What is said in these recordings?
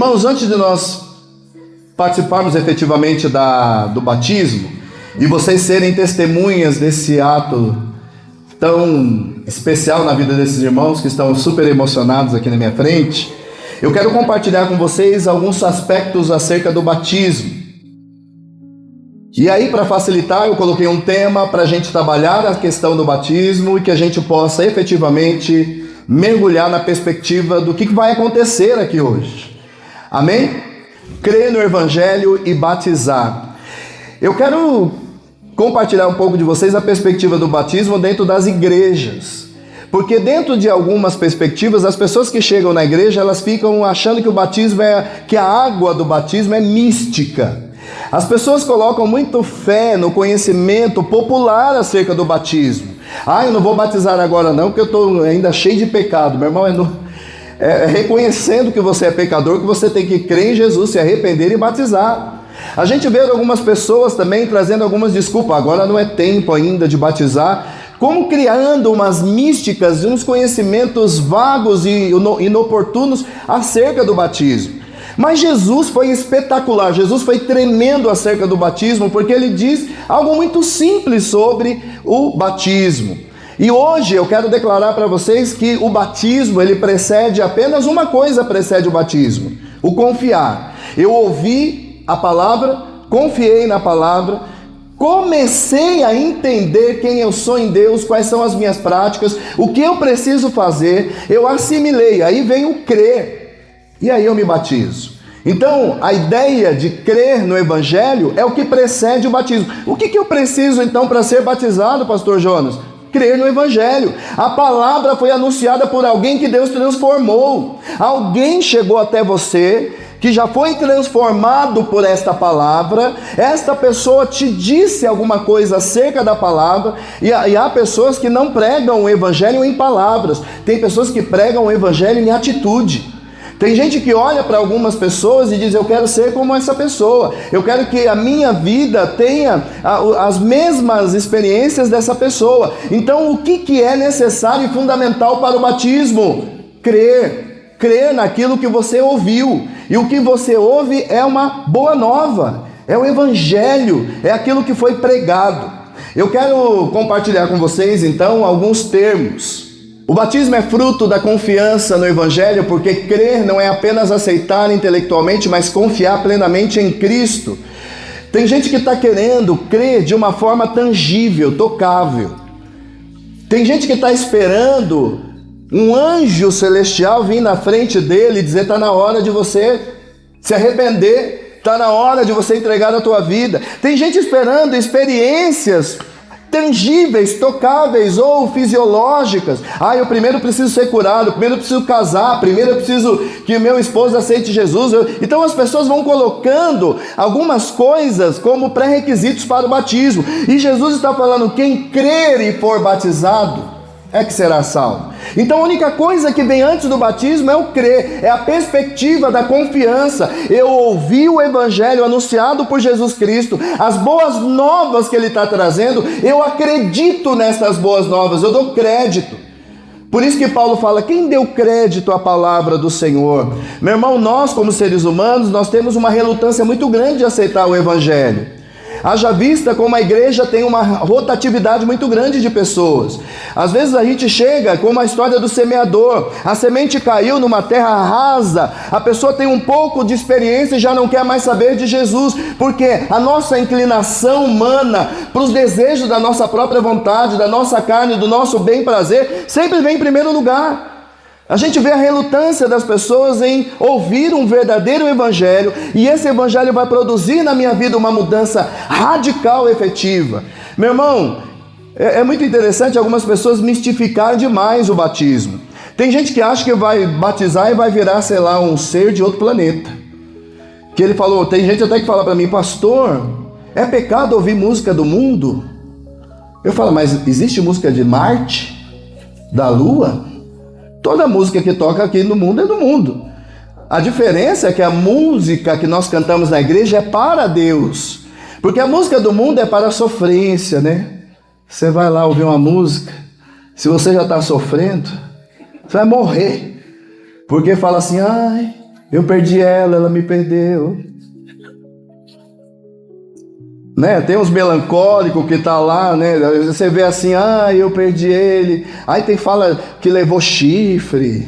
Irmãos, antes de nós participarmos efetivamente do batismo e vocês serem testemunhas desse ato tão especial na vida desses irmãos que estão super emocionados aqui na minha frente, eu quero compartilhar com vocês alguns aspectos acerca do batismo. E aí, para facilitar, eu coloquei um tema para a gente trabalhar a questão do batismo e que a gente possa efetivamente mergulhar na perspectiva do que vai acontecer aqui hoje. Amém? Crer no Evangelho e batizar. Eu quero compartilhar um pouco de vocês a perspectiva do batismo dentro das igrejas. Porque dentro de algumas perspectivas, as pessoas que chegam na igreja, elas ficam achando que o batismo que a água do batismo é mística. As pessoas colocam muito fé no conhecimento popular acerca do batismo. Eu não vou batizar agora não, porque eu estou ainda cheio de pecado. Meu irmão, reconhecendo que você é pecador, que você tem que crer em Jesus, se arrepender e batizar. A gente vê algumas pessoas também trazendo algumas desculpas. Agora não é tempo ainda de batizar. Como criando umas místicas e uns conhecimentos vagos e inoportunos acerca do batismo. Mas Jesus foi espetacular, Jesus foi tremendo acerca do batismo, porque ele diz algo muito simples sobre o batismo. E hoje eu quero declarar para vocês que o batismo, ele precede apenas uma coisa, precede o batismo: o confiar. Eu ouvi a palavra, confiei na palavra, comecei a entender quem eu sou em Deus, quais são as minhas práticas, o que eu preciso fazer, eu assimilei, aí vem o crer. E aí eu me batizo. Então, a ideia de crer no Evangelho é o que precede o batismo. O que eu preciso então para ser batizado, pastor Jonas? Crer no Evangelho. A palavra foi anunciada por alguém que Deus transformou. Alguém chegou até você que já foi transformado por esta palavra. Esta pessoa te disse alguma coisa acerca da palavra. E há pessoas que não pregam o Evangelho em palavras. Tem pessoas que pregam o Evangelho em atitude. Tem gente que olha para algumas pessoas e diz: eu quero ser como essa pessoa, eu quero que a minha vida tenha as mesmas experiências dessa pessoa. Então o que é necessário e fundamental para o batismo? Crer naquilo que você ouviu. E o que você ouve é uma boa nova, é o Evangelho, é aquilo que foi pregado. Eu quero compartilhar com vocês então alguns termos. O batismo é fruto da confiança no Evangelho, porque crer não é apenas aceitar intelectualmente, mas confiar plenamente em Cristo. Tem gente que está querendo crer de uma forma tangível, tocável. Tem gente que está esperando um anjo celestial vir na frente dele e dizer: está na hora de você se arrepender, está na hora de você entregar a tua vida. Tem gente esperando experiências tangíveis, tocáveis ou fisiológicas. Eu primeiro preciso ser curado, primeiro eu preciso casar, primeiro eu preciso que o meu esposo aceite Jesus. Então as pessoas vão colocando algumas coisas como pré-requisitos para o batismo. E Jesus está falando: quem crer e for batizado é que será salvo. Então a única coisa que vem antes do batismo é o crer, é a perspectiva da confiança. Eu ouvi o Evangelho anunciado por Jesus Cristo, as boas novas que Ele está trazendo, eu acredito nessas boas novas, eu dou crédito. Por isso que Paulo fala: quem deu crédito à palavra do Senhor? Meu irmão, nós como seres humanos, nós temos uma relutância muito grande de aceitar o Evangelho. Haja vista como a igreja tem uma rotatividade muito grande de pessoas. Às vezes a gente chega como a história do semeador. A semente caiu numa terra rasa. A pessoa tem um pouco de experiência e já não quer mais saber de Jesus. Porque a nossa inclinação humana para os desejos da nossa própria vontade, da nossa carne, do nosso bem-prazer, sempre vem em primeiro lugar. A gente vê a relutância das pessoas em ouvir um verdadeiro Evangelho, e esse Evangelho vai produzir na minha vida uma mudança radical, efetiva. Meu irmão, é muito interessante algumas pessoas mistificarem demais o batismo. Tem gente que acha que vai batizar e vai virar, sei lá, um ser de outro planeta. Que ele falou, tem gente até que fala para mim: pastor, é pecado ouvir música do mundo? Eu falo: mas existe música de Marte? Da Lua? Toda música que toca aqui no mundo é do mundo. A diferença é que a música que nós cantamos na igreja é para Deus. Porque a música do mundo é para a sofrência, né? Você vai lá ouvir uma música, se você já está sofrendo, você vai morrer. Porque fala assim: ai, Eu perdi ela, ela me perdeu. Né? Tem uns melancólicos que tá lá, né? Você vê assim, eu perdi ele. Aí fala que levou chifre.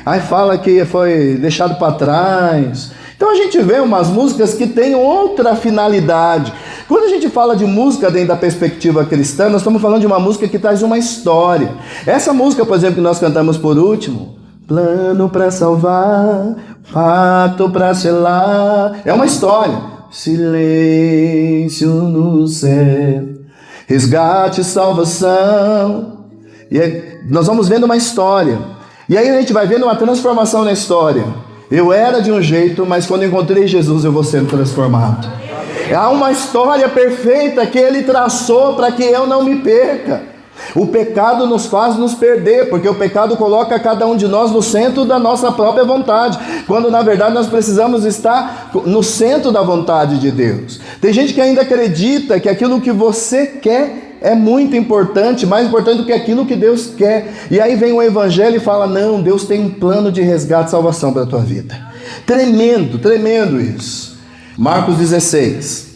Aí fala que foi deixado para trás. Então a gente vê umas músicas que têm outra finalidade. Quando a gente fala de música dentro da perspectiva cristã, nós estamos falando de uma música que traz uma história. Essa música, por exemplo, que nós cantamos por último, plano para salvar, pacto para selar, é uma história. Silêncio no céu, resgate e salvação. E aí, nós vamos vendo uma história. E aí a gente vai vendo uma transformação na história. Eu era de um jeito, mas quando encontrei Jesus eu vou sendo transformado. Há uma história perfeita que Ele traçou para que eu não me perca. O pecado nos faz nos perder, porque o pecado coloca cada um de nós no centro da nossa própria vontade, quando na verdade nós precisamos estar no centro da vontade de Deus. Tem gente que ainda acredita que aquilo que você quer é muito importante, mais importante do que aquilo que Deus quer. E aí vem o Evangelho e fala, não, Deus tem um plano de resgate e salvação para a tua vida. Tremendo, tremendo isso. Marcos 16.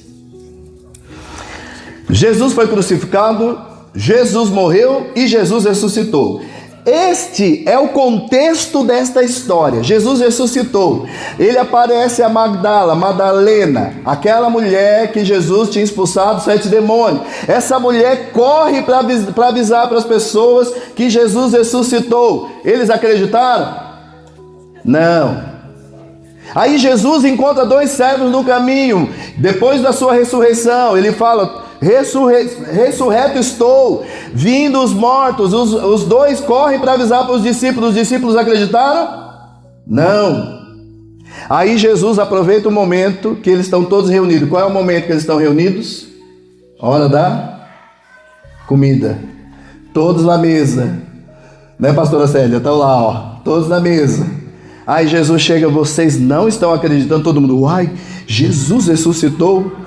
Jesus foi crucificado, Jesus morreu e Jesus ressuscitou. Este é o contexto desta história. Jesus ressuscitou. Ele aparece a Madalena, aquela mulher que Jesus tinha expulsado 7 demônios. Essa mulher corre para avisar para as pessoas que Jesus ressuscitou. Eles acreditaram? Não. Aí Jesus encontra 2 servos no caminho. Depois da sua ressurreição, ele fala... Ressurreto estou, vindo os mortos. Os 2 correm para avisar para os discípulos acreditaram? Não. Aí Jesus aproveita o momento que eles estão todos reunidos. Qual é o momento que eles estão reunidos? Hora da comida. Todos na mesa, né, pastora Célia? Estão lá, ó, todos na mesa. Aí Jesus chega, vocês não estão acreditando? Todo mundo, uai, Jesus ressuscitou?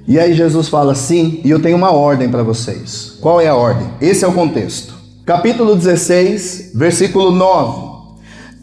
E aí Jesus fala, sim, e eu tenho uma ordem para vocês. Qual é a ordem? Esse é o contexto. Capítulo 16, versículo 9.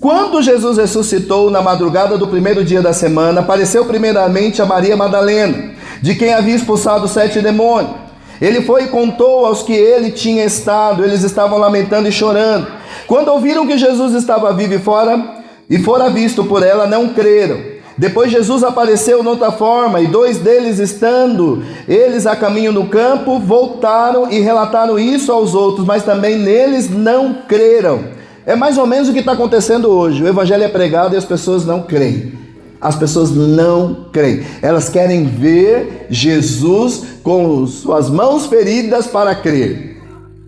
Quando Jesus ressuscitou na madrugada do primeiro dia da semana, apareceu primeiramente a Maria Madalena, de quem havia expulsado 7 demônios. Ele foi e contou aos que ele tinha estado, eles estavam lamentando e chorando. Quando ouviram que Jesus estava vivo e fora visto por ela, não creram. Depois Jesus apareceu noutra forma, e 2 deles, estando eles a caminho no campo, voltaram e relataram isso aos outros, mas também neles não creram. É mais ou menos o que está acontecendo hoje. O evangelho é pregado e as pessoas não creem. As pessoas não creem. Elas querem ver Jesus com suas mãos feridas para crer.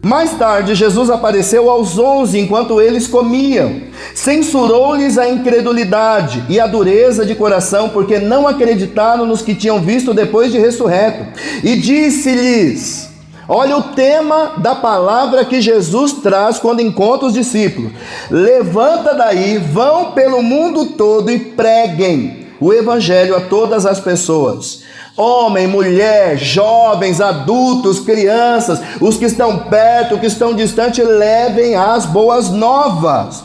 Mais tarde, Jesus apareceu aos 11 enquanto eles comiam. Censurou-lhes a incredulidade e a dureza de coração, porque não acreditaram nos que tinham visto depois de ressurreto. E disse-lhes, olha o tema da palavra que Jesus traz quando encontra os discípulos. Levanta daí, vão pelo mundo todo e preguem o evangelho a todas as pessoas. Homem, mulher, jovens, adultos, crianças, os que estão perto, os que estão distantes, levem as boas novas.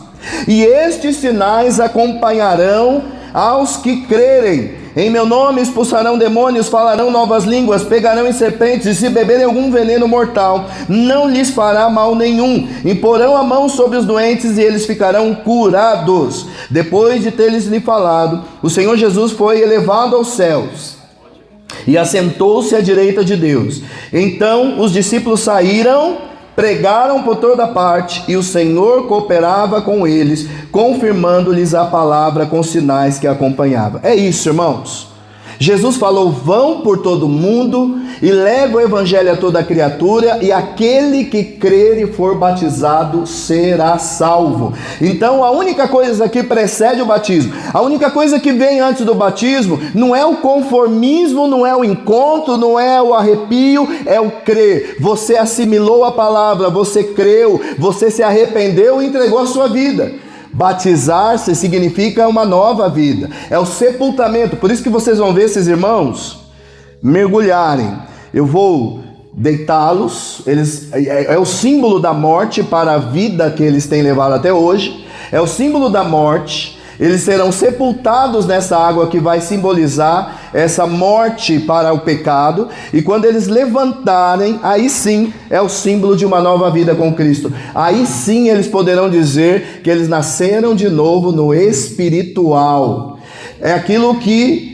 E estes sinais acompanharão aos que crerem. Em meu nome expulsarão demônios, falarão novas línguas, pegarão em serpentes, e se beberem algum veneno mortal, não lhes fará mal nenhum. Imporão a mão sobre os doentes e eles ficarão curados. Depois de ter-lhes falado, o Senhor Jesus foi elevado aos céus e assentou-se à direita de Deus. Então os discípulos saíram, pregaram por toda parte, e o Senhor cooperava com eles, confirmando-lhes a palavra com sinais que acompanhavam. É isso, irmãos. Jesus falou, vão por todo mundo e leve o evangelho a toda criatura, e aquele que crer e for batizado será salvo. Então a única coisa que precede o batismo, a única coisa que vem antes do batismo, não é o conformismo, não é o encontro, não é o arrepio, é o crer. Você assimilou a palavra, você creu, você se arrependeu e entregou a sua vida. Batizar-se significa uma nova vida, é o sepultamento. Por isso que vocês vão ver esses irmãos mergulharem. Eu vou deitá-los, é o símbolo da morte para a vida que eles têm levado até hoje, é o símbolo da morte. Eles serão sepultados nessa água que vai simbolizar essa morte para o pecado. E quando eles levantarem, aí sim é o símbolo de uma nova vida com Cristo. Aí sim eles poderão dizer que eles nasceram de novo no espiritual. É aquilo que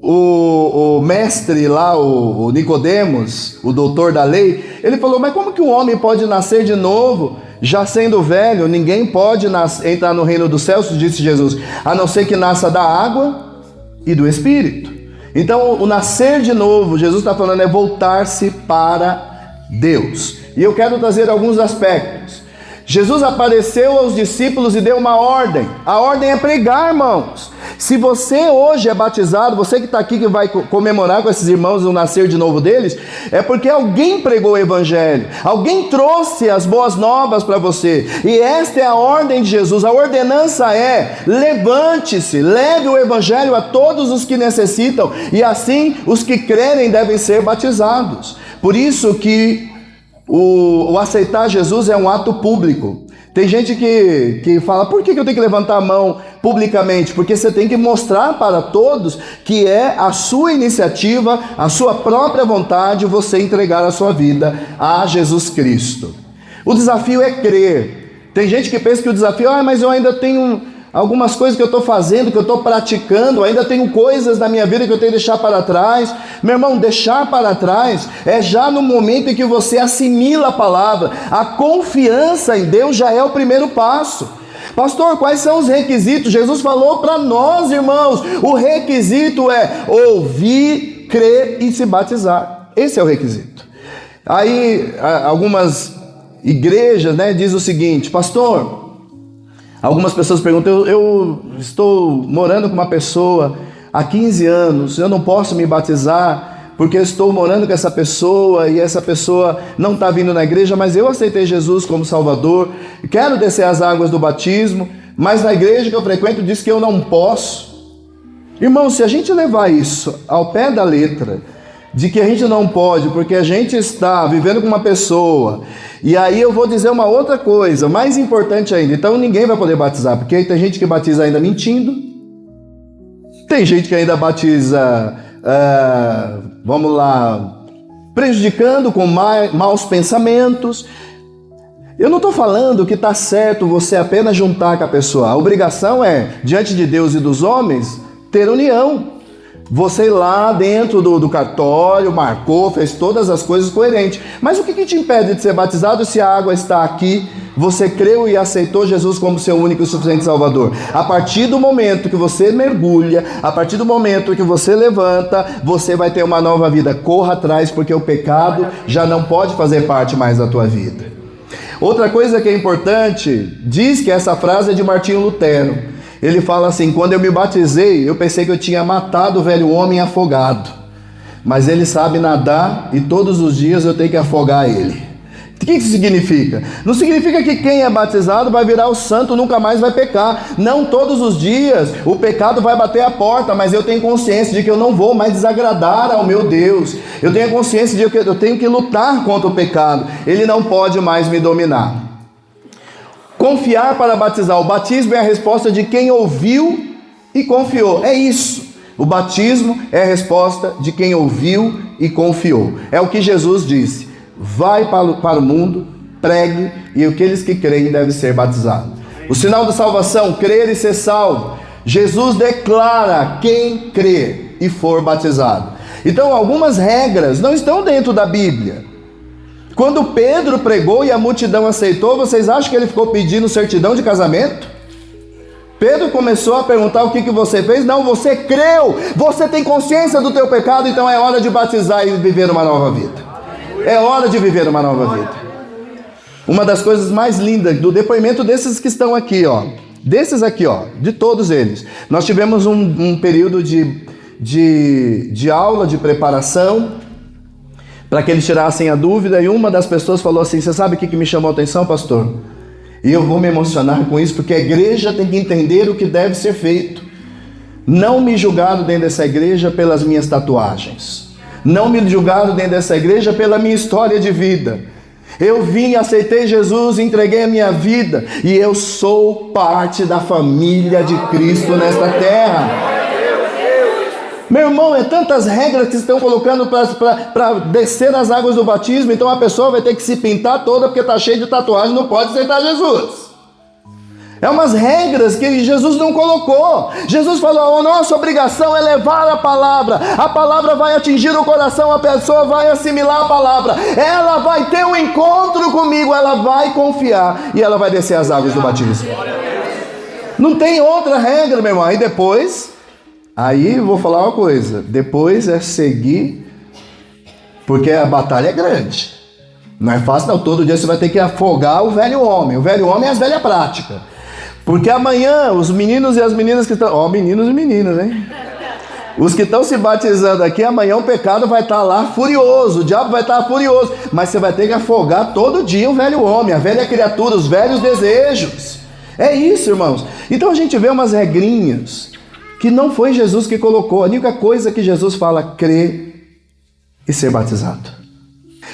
o mestre lá, o Nicodemos, o doutor da lei, ele falou: mas como que um homem pode nascer de novo, já sendo velho? Ninguém pode entrar no reino dos céus, disse Jesus, a não ser que nasça da água e do Espírito. Então o nascer de novo, Jesus está falando, é voltar-se para Deus. E eu quero trazer alguns aspectos. Jesus apareceu aos discípulos e deu uma ordem. A ordem é pregar, irmãos. Se você hoje é batizado, você que está aqui, que vai comemorar com esses irmãos o nascer de novo deles, é porque alguém pregou o evangelho, alguém trouxe as boas novas para você. E esta é a ordem de Jesus. A ordenança é: levante-se, leve o evangelho a todos os que necessitam, e assim os que crerem devem ser batizados. Por isso que o aceitar Jesus é um ato público. Tem gente que fala: por que eu tenho que levantar a mão publicamente? Porque você tem que mostrar para todos que é a sua iniciativa, a sua própria vontade, você entregar a sua vida a Jesus Cristo. O desafio é crer. Tem gente que pensa que o desafio é: mas eu ainda tenho algumas coisas que eu estou fazendo, que eu estou praticando, ainda tenho coisas da minha vida que eu tenho que deixar para trás. Meu irmão, deixar para trás é já no momento em que você assimila a palavra. A confiança em Deus já é o primeiro passo. Pastor, quais são os requisitos? Jesus falou para nós, irmãos, o requisito é ouvir, crer e se batizar. Esse é o requisito. Aí algumas igrejas, diz o seguinte: pastor, algumas pessoas perguntam: eu estou morando com uma pessoa há 15 anos, eu não posso me batizar porque eu estou morando com essa pessoa e essa pessoa não está vindo na igreja, mas eu aceitei Jesus como Salvador, quero descer as águas do batismo, mas na igreja que eu frequento diz que eu não posso. Irmão, se a gente levar isso ao pé da letra, de que a gente não pode porque a gente está vivendo com uma pessoa, e aí eu vou dizer uma outra coisa, mais importante ainda: então ninguém vai poder batizar, porque tem gente que batiza ainda mentindo, tem gente que ainda batiza, prejudicando com maus pensamentos. Eu não estou falando que está certo você apenas juntar com a pessoa. A obrigação é, diante de Deus e dos homens, ter união. Você ir lá dentro do cartório, marcou, fez todas as coisas coerentes. Mas o que te impede de ser batizado se a água está aqui, você creu e aceitou Jesus como seu único e suficiente Salvador? A partir do momento que você mergulha, a partir do momento que você levanta, você vai ter uma nova vida. Corra atrás, porque o pecado já não pode fazer parte mais da tua vida. Outra coisa que é importante, diz que essa frase é de Martinho Lutero. Ele fala assim: quando eu me batizei, eu pensei que eu tinha matado o velho homem afogado, mas ele sabe nadar e todos os dias eu tenho que afogar ele. O que isso significa? Não significa que quem é batizado vai virar o santo, nunca mais vai pecar. Não, todos os dias o pecado vai bater a porta, mas eu tenho consciência de que eu não vou mais desagradar ao meu Deus. Eu tenho consciência de que eu tenho que lutar contra o pecado. Ele não pode mais me dominar. Confiar para batizar. O batismo é a resposta de quem ouviu e confiou. É isso. O batismo é a resposta de quem ouviu e confiou. É o que Jesus disse: vai para o mundo, pregue, e aqueles que creem devem ser batizados. O sinal da salvação: crer e ser salvo. Jesus declara quem crê e for batizado. Então algumas regras não estão dentro da Bíblia. Quando Pedro pregou e a multidão aceitou, vocês acham que ele ficou pedindo certidão de casamento? Pedro começou a perguntar: o que você fez? Não, você creu, você tem consciência do teu pecado, então é hora de batizar e viver uma nova vida. É hora de viver uma nova vida. Uma das coisas mais lindas do depoimento desses que estão aqui, desses aqui, de todos eles, nós tivemos um período de aula, de preparação, para que eles tirassem a dúvida, e uma das pessoas falou assim: você sabe o que me chamou a atenção, pastor? E eu vou me emocionar com isso, porque a igreja tem que entender o que deve ser feito. Não me julgaram dentro dessa igreja pelas minhas tatuagens, não me julgaram dentro dessa igreja pela minha história de vida. Eu vim, aceitei Jesus, entreguei a minha vida e eu sou parte da família de Cristo nesta terra. Meu irmão, é tantas regras que estão colocando para descer as águas do batismo, então a pessoa vai ter que se pintar toda porque está cheia de tatuagem, não pode aceitar Jesus. É umas regras que Jesus não colocou. Jesus falou, a nossa obrigação é levar a palavra vai atingir o coração, a pessoa vai assimilar a palavra, ela vai ter um encontro comigo, ela vai confiar e ela vai descer as águas do batismo. Não tem outra regra, meu irmão. Aí depois, eu vou falar uma coisa, depois é seguir, porque a batalha é grande. Não é fácil não, todo dia você vai ter que afogar o velho homem é as velhas práticas. Porque amanhã os meninos e as meninas que estão... meninos e meninas, hein? Os que estão se batizando aqui, amanhã o pecado vai estar lá furioso, o diabo vai estar furioso. Mas você vai ter que afogar todo dia o velho homem, a velha criatura, os velhos desejos. É isso, irmãos. Então a gente vê umas regrinhas que não foi Jesus que colocou. A única coisa que Jesus fala, crer e ser batizado.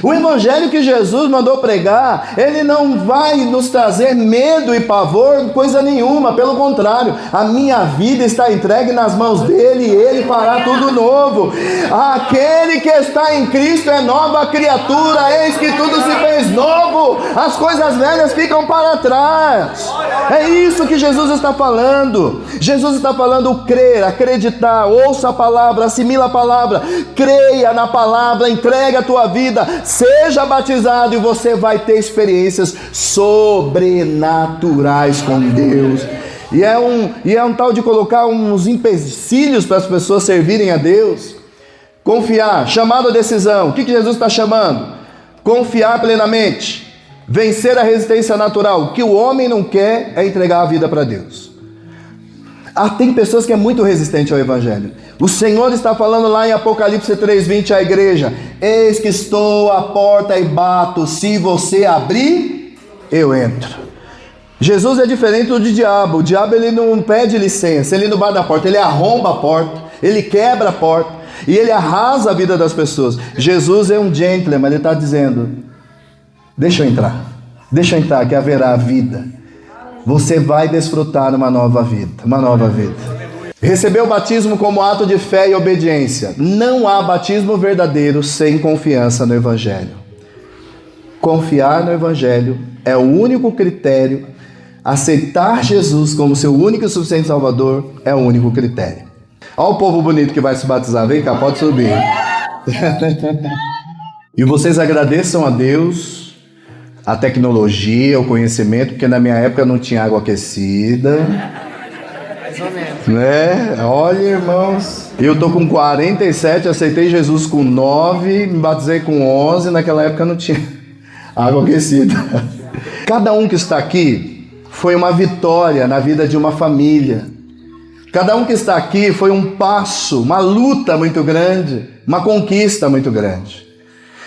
O evangelho que Jesus mandou pregar, ele não vai nos trazer medo e pavor, coisa nenhuma, pelo contrário, a minha vida está entregue nas mãos dele e ele fará tudo novo. Aquele que está em Cristo é nova criatura, eis que tudo se fez novo, as coisas velhas ficam para trás. É isso que Jesus está falando. Jesus está falando crer, acreditar, ouça a palavra, assimila a palavra, creia na palavra, entregue a tua vida, seja batizado e você vai ter experiências sobrenaturais com Deus. E é um tal de colocar uns empecilhos para as pessoas servirem a Deus. Confiar, chamado a decisão. O que Jesus está chamando? Confiar plenamente, vencer a resistência natural. O que o homem não quer é entregar a vida para Deus. Tem pessoas que é muito resistente ao evangelho. O Senhor está falando lá em Apocalipse 3:20 à igreja: eis que estou à porta e bato, se você abrir, eu entro. Jesus é diferente do diabo. O diabo ele não pede licença, ele não bate na porta, ele arromba a porta, ele quebra a porta e ele arrasa a vida das pessoas. Jesus é um gentleman, ele está dizendo: deixa eu entrar que haverá vida. Você vai desfrutar uma nova vida, Receber o batismo como ato de fé e obediência. Não há batismo verdadeiro sem confiança no Evangelho. Confiar no Evangelho é o único critério. Aceitar Jesus como seu único e suficiente Salvador é o único critério. Olha o povo bonito que vai se batizar. Vem cá, pode subir. E vocês agradeçam a Deus a tecnologia, o conhecimento, porque na minha época não tinha água aquecida. Mais ou menos. Né? Olha, irmãos, eu tô com 47, aceitei Jesus com 9, me batizei com 11, naquela época não tinha água aquecida. Cada um que está aqui foi uma vitória na vida de uma família. Cada um que está aqui foi um passo, uma luta muito grande, uma conquista muito grande.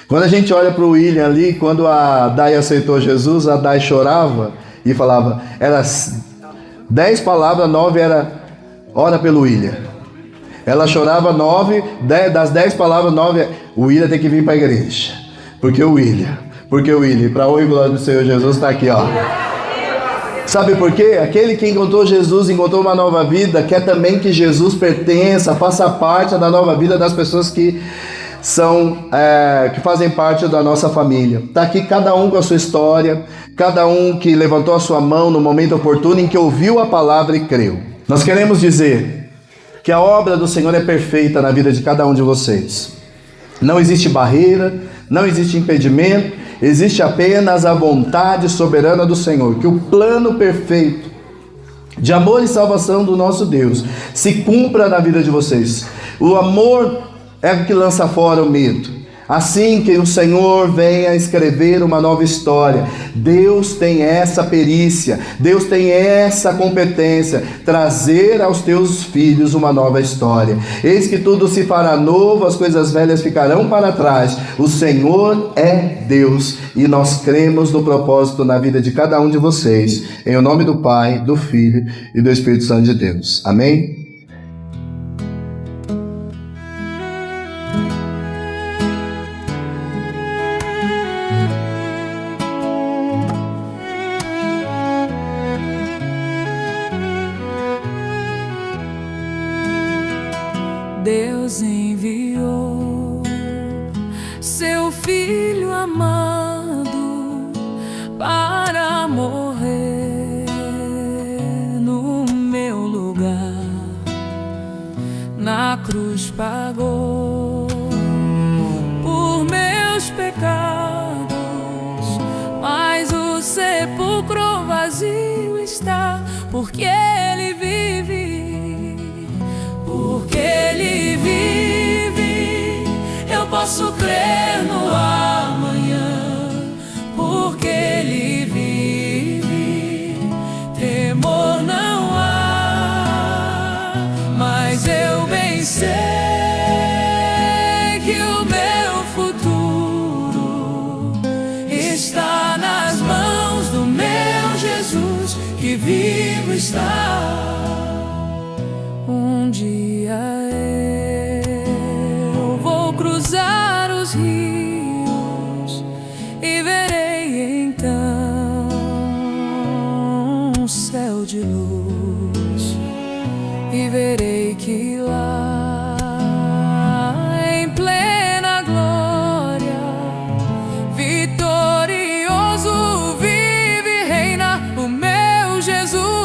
Quando a gente olha para o William ali, quando a Dai aceitou Jesus, a Dai chorava e falava, era 10 palavras, 9 era ora pelo William. Ela chorava 9, das 10 palavras, 9 o William tem que vir para a igreja. Porque o William, para honra e glória do Senhor Jesus, está aqui, ó. Sabe por quê? Aquele que encontrou Jesus, encontrou uma nova vida, quer também que Jesus pertença, faça parte da nova vida das pessoas que fazem parte da nossa família. Está aqui cada um com a sua história, cada um que levantou a sua mão no momento oportuno em que ouviu a palavra e creu. Nós queremos dizer que a obra do Senhor é perfeita na vida de cada um de vocês. Não existe barreira, não existe impedimento, existe apenas a vontade soberana do Senhor, que o plano perfeito de amor e salvação do nosso Deus se cumpra na vida de vocês. O amor é o que lança fora o medo. Assim que o Senhor venha escrever uma nova história, Deus tem essa perícia, Deus tem essa competência, trazer aos teus filhos uma nova história. Eis que tudo se fará novo, as coisas velhas ficarão para trás. O Senhor é Deus e nós cremos no propósito na vida de cada um de vocês. Em nome do Pai, do Filho e do Espírito Santo de Deus. Amém? Deus enviou seu Filho amado para morrer no meu lugar. Na cruz pagou por meus pecados, mas o sepulcro vazio está, porque Ele vive, porque Ele vive. Eu posso crer no amanhã, porque Ele vive. Temor não há, mas eu bem sei que o meu futuro está nas mãos do meu Jesus, que vivo está. Um dia eu vou cruzar os rios e verei então um céu de luz, e verei que lá em plena glória, vitorioso, vive e reina o meu Jesus.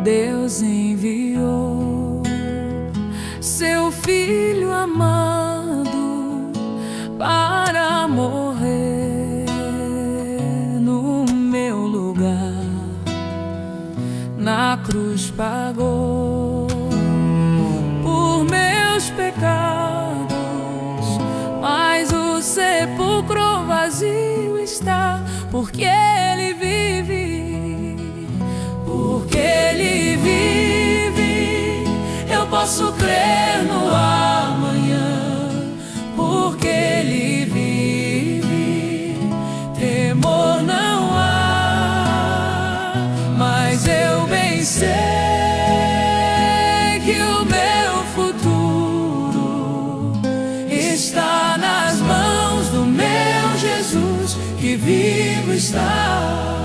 Deus enviou seu Filho amado para morrer no meu lugar. Na cruz pagou por meus pecados, mas o sepulcro vazio está, porque Ele vive, porque Ele vive. Eu posso crer no amanhã, porque Ele vive. Temor não há, mas eu bem sei que o meu futuro está nas mãos do meu Jesus, que vivo está.